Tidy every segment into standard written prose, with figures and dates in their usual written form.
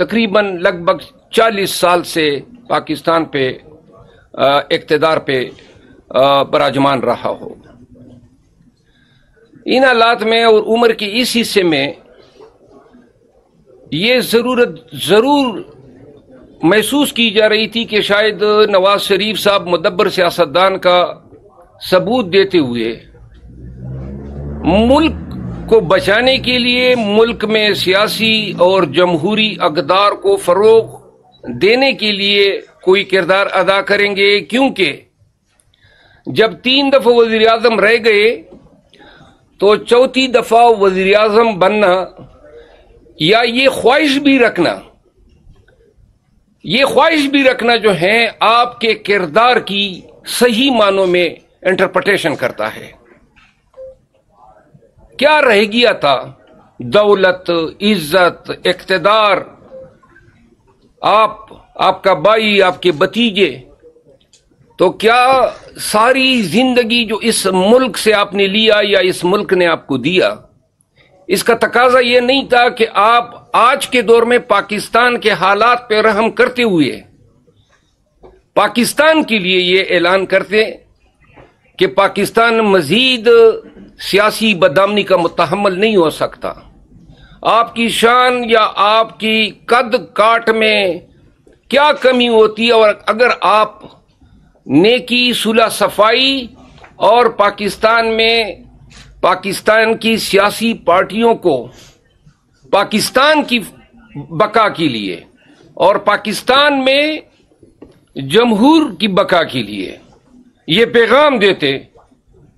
تقریباً لگ بھگ 40 سال سے پاکستان پہ اقتدار پہ براجمان رہا ہو. ان حالات میں اور عمر کے اس حصے میں یہ ضرور محسوس کی جا رہی تھی کہ شاید نواز شریف صاحب مدبر سیاستدان کا ثبوت دیتے ہوئے ملک کو بچانے کے لیے ملک میں سیاسی اور جمہوری اقدار کو فروغ دینے کے لیے کوئی کردار ادا کریں گے، کیونکہ جب 3 دفعہ وزیر اعظم رہ گئے تو چوتھی دفعہ وزیر اعظم بننا یا یہ خواہش بھی رکھنا جو ہے آپ کے کردار کی صحیح معنوں میں انٹرپریٹیشن کرتا ہے. کیا رہ گیا تھا؟ دولت، عزت، اقتدار، آپ کا بھائی، آپ کے بھتیجے. تو کیا ساری زندگی جو اس ملک سے آپ نے لیا یا اس ملک نے آپ کو دیا، اس کا تقاضا یہ نہیں تھا کہ آپ آج کے دور میں پاکستان کے حالات پہ رحم کرتے ہوئے پاکستان کے لیے یہ اعلان کرتے کہ پاکستان مزید سیاسی بدامنی کا متحمل نہیں ہو سکتا. آپ کی شان یا آپ کی قد کاٹ میں کیا کمی ہوتی ہے، اور اگر آپ نیکی، صلح صفائی اور پاکستان کی سیاسی پارٹیوں کو پاکستان کی بقا کے لیے اور پاکستان میں جمہور کی بقا کے لیے یہ پیغام دیتے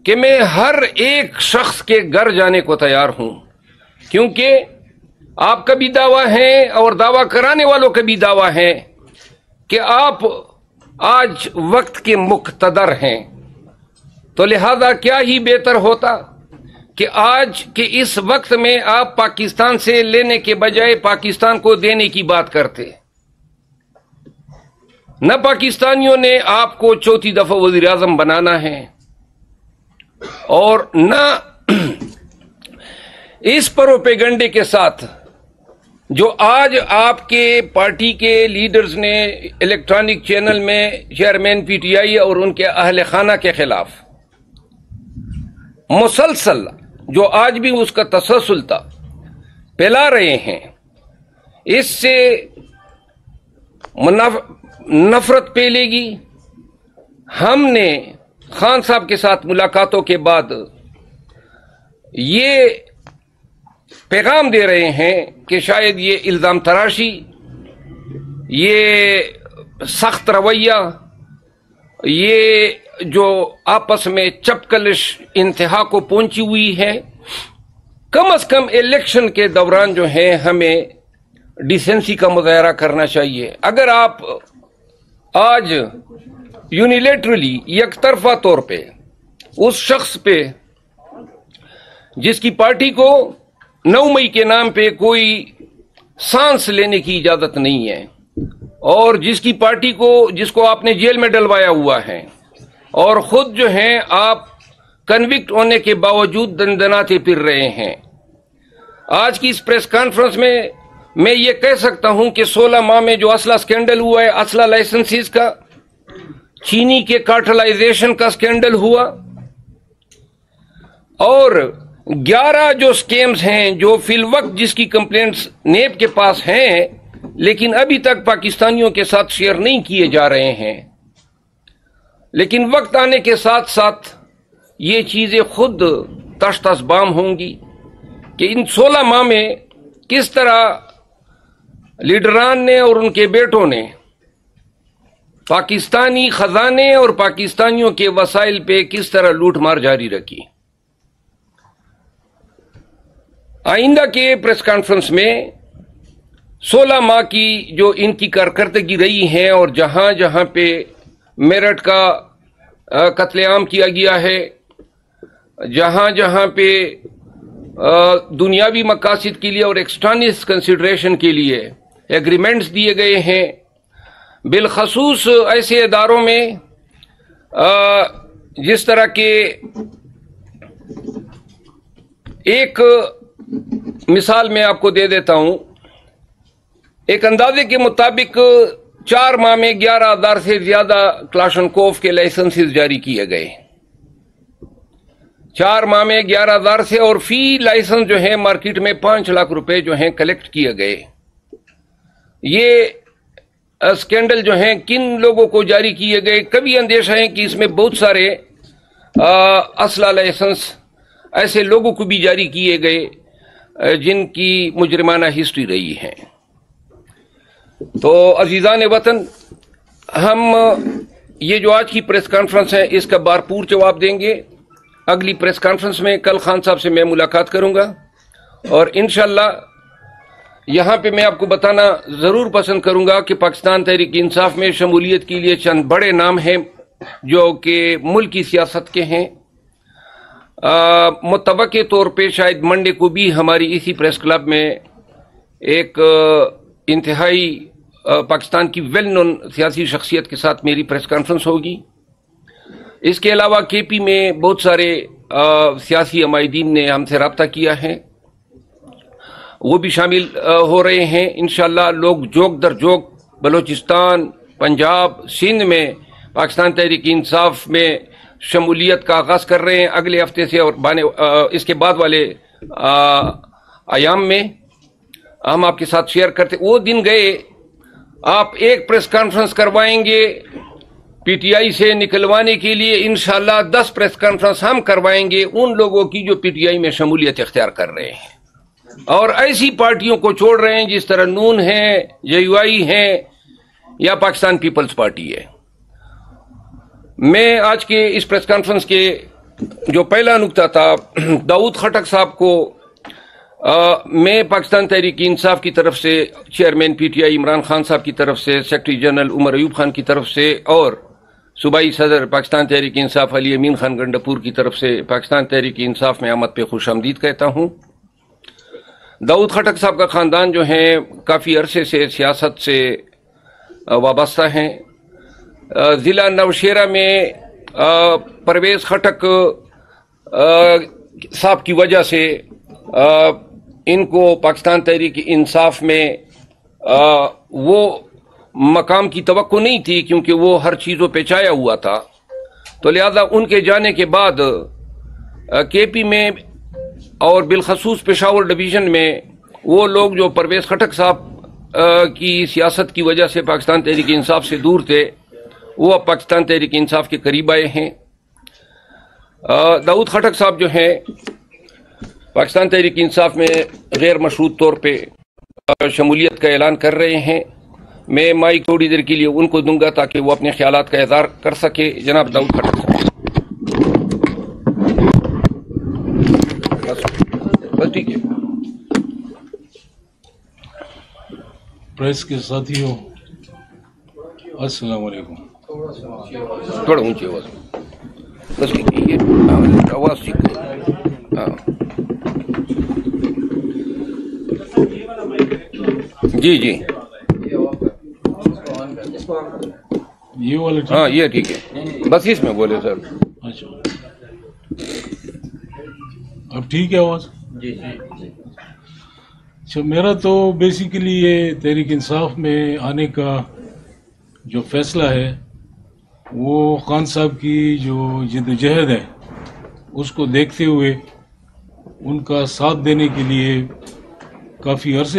کہ میں ہر ایک شخص کے گھر جانے کو تیار ہوں، کیونکہ آپ کا بھی دعویٰ ہے اور دعویٰ کرانے والوں کا بھی دعویٰ ہے کہ آپ آج وقت کے مقتدر ہیں. تو لہذا کیا ہی بہتر ہوتا کہ آج کے اس وقت میں آپ پاکستان سے لینے کے بجائے پاکستان کو دینے کی بات کرتے. نہ پاکستانیوں نے آپ کو چوتھی دفعہ وزیر اعظم بنانا ہے، اور نہ اس پروپیگنڈے کے ساتھ جو آج آپ کے پارٹی کے لیڈرز نے الیکٹرانک چینل میں چیئرمین پی ٹی آئی اور ان کے اہل خانہ کے خلاف مسلسل جو آج بھی اس کا تسلسل تھا پھیلا رہے ہیں، اس سے نفرت پھیلے گی. ہم نے خان صاحب کے ساتھ ملاقاتوں کے بعد یہ پیغام دے رہے ہیں کہ شاید یہ الزام تراشی، یہ سخت رویہ، یہ جو آپس میں چپکلش انتہا کو پہنچی ہوئی ہے، کم از کم الیکشن کے دوران جو ہے ہمیں ڈیسنسی کا مظاہرہ کرنا چاہیے. اگر آپ آج یونیلیٹرلی یک طرفہ طور پہ اس شخص پہ جس کی پارٹی کو 9 مئی کے نام پہ کوئی سانس لینے کی اجازت نہیں ہے، اور جس کی پارٹی کو جس کو آپ نے جیل میں ڈلوایا ہوا ہے، اور خود جو ہیں آپ کنوکٹ ہونے کے باوجود دندناتے پھر رہے ہیں. آج کی اس پریس کانفرنس میں یہ کہہ سکتا ہوں کہ 16 ماہ میں جو اسلحہ سکینڈل ہوا ہے، اسلحہ لائسنسز کا، چینی کے کارٹلائزیشن کا سکینڈل ہوا، اور 11 جو سکیمز ہیں جو فی الوقت جس کی کمپلینٹس نیب کے پاس ہیں لیکن ابھی تک پاکستانیوں کے ساتھ شیئر نہیں کیے جا رہے ہیں. لیکن وقت آنے کے ساتھ ساتھ یہ چیزیں خود تشت بام ہوں گی کہ ان 16 ماہ میں کس طرح لیڈران نے اور ان کے بیٹوں نے پاکستانی خزانے اور پاکستانیوں کے وسائل پہ کس طرح لوٹ مار جاری رکھی. آئندہ کے پریس کانفرنس میں 16 ماہ کی جو ان کی کارکردگی رہی ہے، اور جہاں جہاں پہ میرٹ کا قتل عام کیا گیا ہے، جہاں جہاں پہ دنیاوی مقاصد کے لیے اور ایکسٹرنل کنسیڈریشن کے لیے ایگریمنٹس دیے گئے ہیں، بالخصوص ایسے اداروں میں جس طرح کے ایک مثال میں آپ کو دے دیتا ہوں ایک اندازے کے مطابق 4 ماہ میں 11,000 سے زیادہ کلاشنکوف کے لائسنسز جاری کیے گئے. 4 ماہ میں 11,000 سے، اور فی لائسنس جو ہے مارکیٹ میں 5 لاکھ روپے جو ہیں کلیکٹ کیے گئے. یہ اسکینڈل جو ہیں کن لوگوں کو جاری کیے گئے؟ کبھی اندیشہ ہے کہ اس میں بہت سارے اسلحہ لائسنس ایسے لوگوں کو بھی جاری کیے گئے جن کی مجرمانہ ہسٹری رہی ہے. تو عزیزان وطن، ہم یہ جو آج کی پریس کانفرنس ہے اس کا بھرپور جواب دیں گے. اگلی پریس کانفرنس میں کل خان صاحب سے میں ملاقات کروں گا، اور انشاءاللہ یہاں پہ میں آپ کو بتانا ضرور پسند کروں گا کہ پاکستان تحریک انصاف میں شمولیت کے لیے چند بڑے نام ہیں جو کہ ملک کی سیاست کے ہیں. متوقع طور پہ شاید منڈے کو بھی ہماری اسی پریس کلب میں ایک انتہائی پاکستان کی ویل نون سیاسی شخصیت کے ساتھ میری پریس کانفرنس ہوگی. اس کے علاوہ کے پی میں بہت سارے سیاسی عمائدین نے ہم سے رابطہ کیا ہے، وہ بھی شامل ہو رہے ہیں. انشاءاللہ لوگ جوک در جوک بلوچستان، پنجاب، سندھ میں پاکستان تحریک انصاف میں شمولیت کا آغاز کر رہے ہیں اگلے ہفتے سے، اور اس کے بعد والے ایام میں ہم آپ کے ساتھ شیئر کرتے. وہ دن گئے آپ ایک پریس کانفرنس کروائیں گے پی ٹی آئی سے نکلوانے کے لیے، انشاءاللہ 10 پریس کانفرنس ہم کروائیں گے ان لوگوں کی جو پی ٹی آئی میں شمولیت اختیار کر رہے ہیں اور ایسی پارٹیوں کو چھوڑ رہے ہیں جس طرح نون ہے، جے یو آئی ہے یا پاکستان پیپلز پارٹی ہے. میں آج کے اس پریس کانفرنس کے جو پہلا نکتہ تھا، داؤد خٹک صاحب کو میں پاکستان تحریک انصاف کی طرف سے، chairman P T I Imran Khan صاحب کی طرف سے، سیکرٹری جنرل عمر ایوب خان کی طرف سے، اور صوبائی صدر پاکستان تحریک انصاف علی امین خان گنڈپور کی طرف سے پاکستان تحریک انصاف میں آمد پہ خوش آمدید کہتا ہوں. داؤد خٹک صاحب کا خاندان جو ہے کافی عرصے سے سیاست سے وابستہ ہیں. ضلع نوشیرہ میں پرویز خٹک صاحب کی وجہ سے ان کو پاکستان تحریک انصاف میں وہ مقام کی توقع نہیں تھی، کیونکہ وہ ہر چیزوں پہ چھایا ہوا تھا. تو لہذا ان کے جانے کے بعد کے پی میں اور بالخصوص پشاور ڈویژن میں وہ لوگ جو پرویز خٹک صاحب کی سیاست کی وجہ سے پاکستان تحریک انصاف سے دور تھے، وہ اب پاکستان تحریک انصاف کے قریب آئے ہیں. داؤد خٹک صاحب جو ہیں پاکستان تحریک انصاف میں غیر مشروط طور پہ شمولیت کا اعلان کر رہے ہیں. میں مائک تھوڑی دیر کے لیے ان کو دوں گا تاکہ وہ اپنے خیالات کا اظہار کر سکے. جناب داؤد خٹک صاحب. بس ٹھیک ہے. پریس کے ساتھیوں، السلام علیکم. تھوڑا اونچی آواز، بس ٹھیک ہے، آواز ٹھیک ہے. ہاں جی جی، یہ والا ہاں یہ ٹھیک ہے، بس اس میں بولے سر. اچھا، اب ٹھیک ہے آواز؟ جی. اچھا، میرا تو بیسیکلی یہ تحریک انصاف میں آنے کا جو فیصلہ ہے وہ خان صاحب کی جو جدوجہد ہے اس کو دیکھتے ہوئے ان کا ساتھ دینے کے لیے کافی عرصے